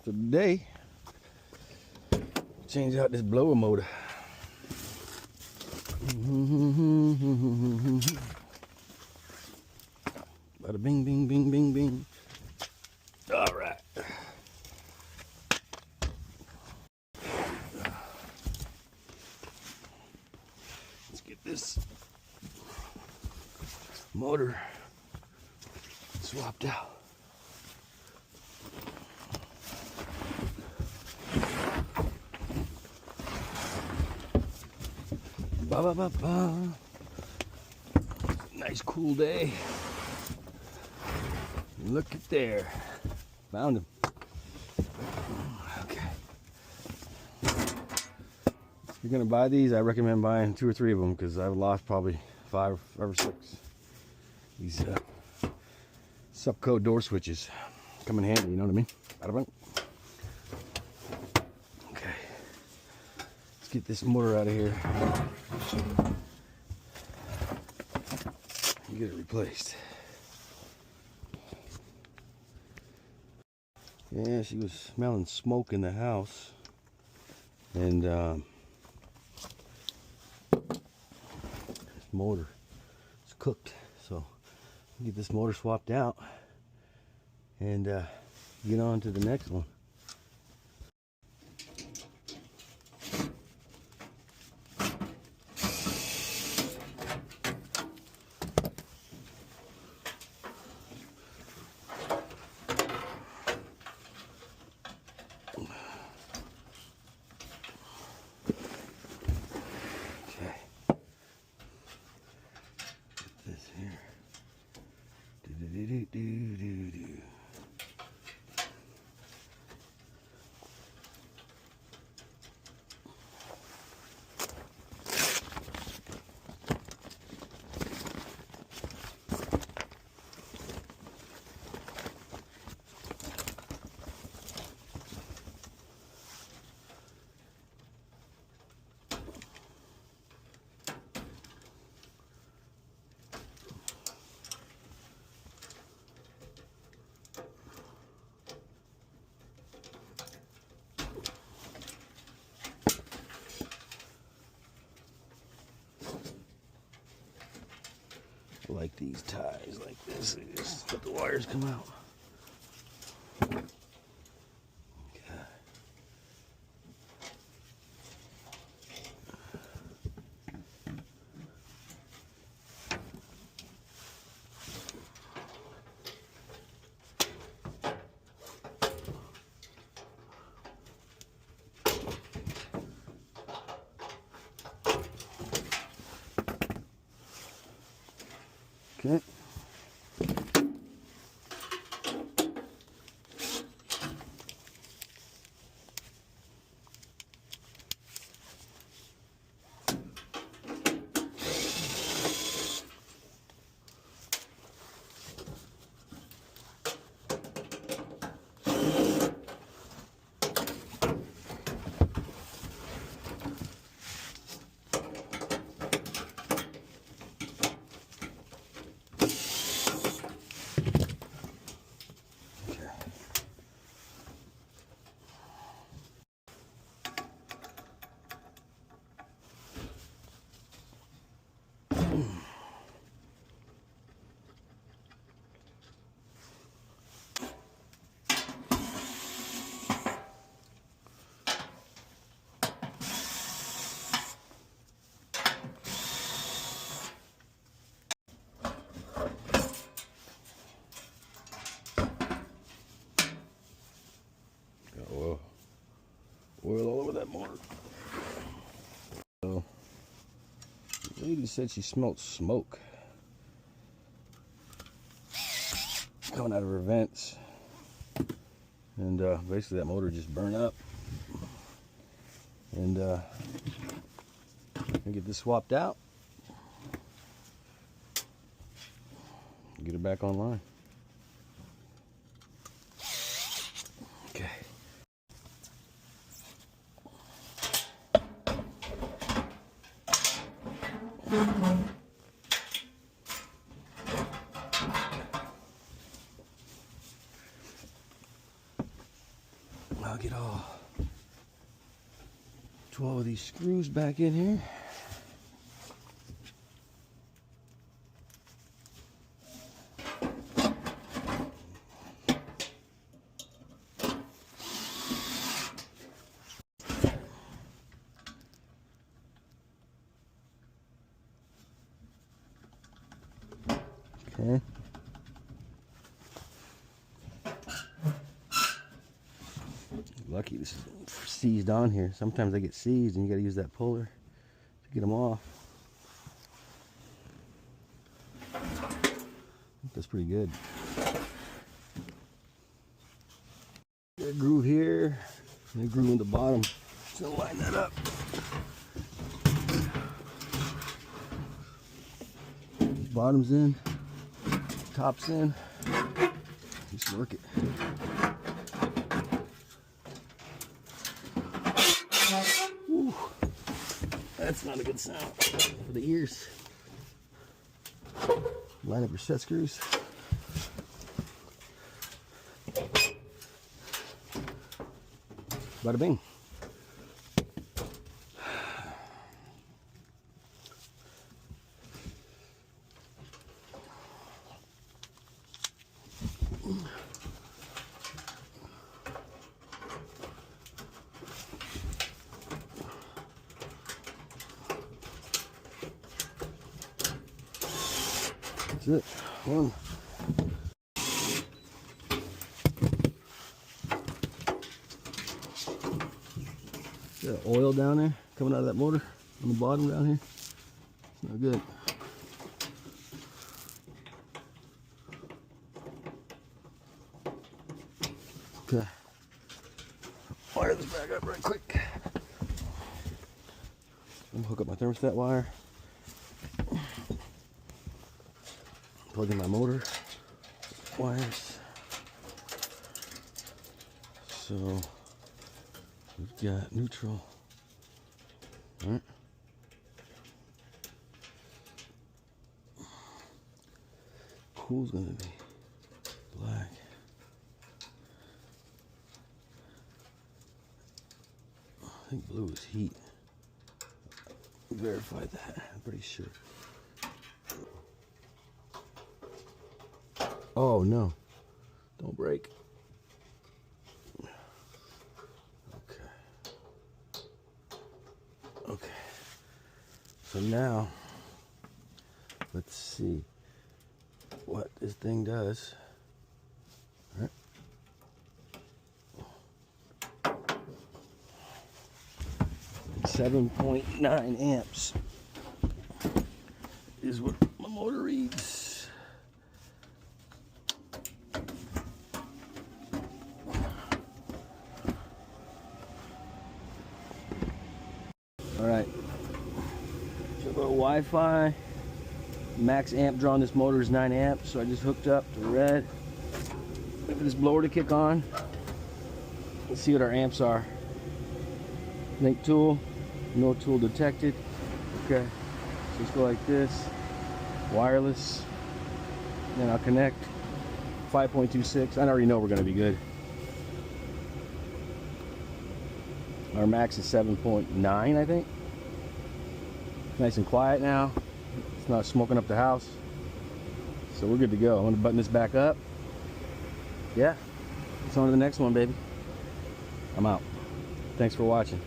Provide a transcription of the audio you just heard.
So today, change out this blower motor. Bada bing, bing, bing, bing, bing. All right. Let's get this motor swapped out. Ba ba ba ba. Nice cool day. Look at there. Found him. Okay. If you're gonna buy these, I recommend buying 2 or 3 of them because I've lost probably 5 or 6. These Supco door switches come in handy, you know what I mean? Bada bing. Okay. Let's get this motor out of here. And get it replaced. Yeah, she was smelling smoke in the house, and this motor is cooked, so get this motor swapped out and get on to the next one. Like these ties, like this, they just let the wires come out. Okay. Oil all over that motor. So, the lady said she smelled smoke coming out of her vents, and basically that motor just burned up. And I get this swapped out, get it back online. Okay. I'll get all 12 of these screws back in here. Okay. Lucky this is seized on here. Sometimes they get seized and you got to use that puller to get them off. I think that's pretty good. Got a groove here and a groove in the bottom. Just gonna line that up. Bottom's in, top's in. Just work it. Ooh, that's not a good sound for the ears. Line up your set screws. Bada bing. That's it. One. Got oil down there coming out of that motor on the bottom down here. It's not good. Okay. Wire this back up right quick. I'm gonna hook up my thermostat wire. Plug in my motor wires. So we've got neutral. All right. Cool's gonna be black. I think blue is heat. Verify that. I'm pretty sure. Oh no, don't break. Okay, so now let's see what this thing does. All right. 7.9 amps is what my motor reads. All right, so go to Wi-Fi. Max amp draw on this motor is 9 amps, so I just hooked up to red. Wait for this blower to kick on. Let's see what our amps are. Link tool, no tool detected. Okay, so let's go like this. Wireless. Then I'll connect. 5.26. I already know we're going to be good. Our max is 7.9, I think. Nice and quiet now. It's not smoking up the house. So we're good to go. I'm gonna button this back up. Yeah, it's on to the next one, baby. I'm out. Thanks for watching.